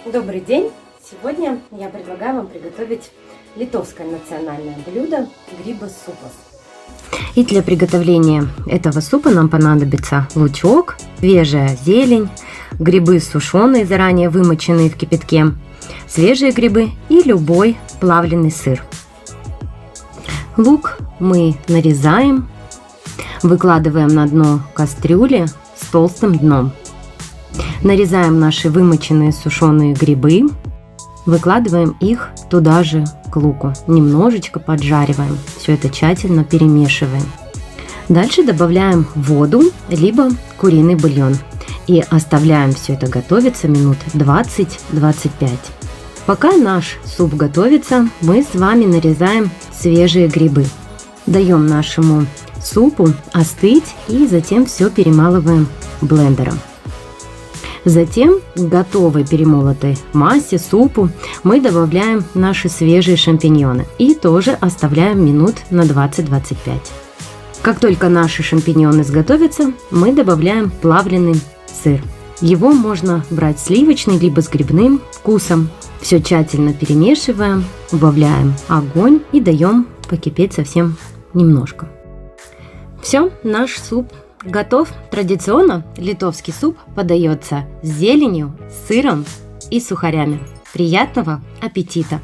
Добрый день! Сегодня я предлагаю вам приготовить литовское национальное блюдо грибосупас. И для приготовления этого супа нам понадобится лучок, свежая зелень, грибы сушеные, заранее вымоченные в кипятке, свежие грибы и любой плавленый сыр. Лук мы нарезаем, выкладываем на дно кастрюли с толстым дном. Нарезаем наши вымоченные сушеные грибы, выкладываем их туда же к луку, немножечко поджариваем, все это тщательно перемешиваем. Дальше добавляем воду, либо куриный бульон и оставляем все это готовиться минут 20-25. Пока наш суп готовится, мы с вами нарезаем свежие грибы. Даем нашему супу остыть и затем все перемалываем блендером. Затем к готовой перемолотой массе, супу, мы добавляем наши свежие шампиньоны и тоже оставляем минут на 20-25. Как только наши шампиньоны изготовятся, мы добавляем плавленый сыр. Его можно брать сливочный либо с грибным вкусом. Все тщательно перемешиваем, убавляем огонь и даем покипеть совсем немножко. Все, наш суп готов. Традиционно литовский суп подается с зеленью, сыром и сухарями. Приятного аппетита!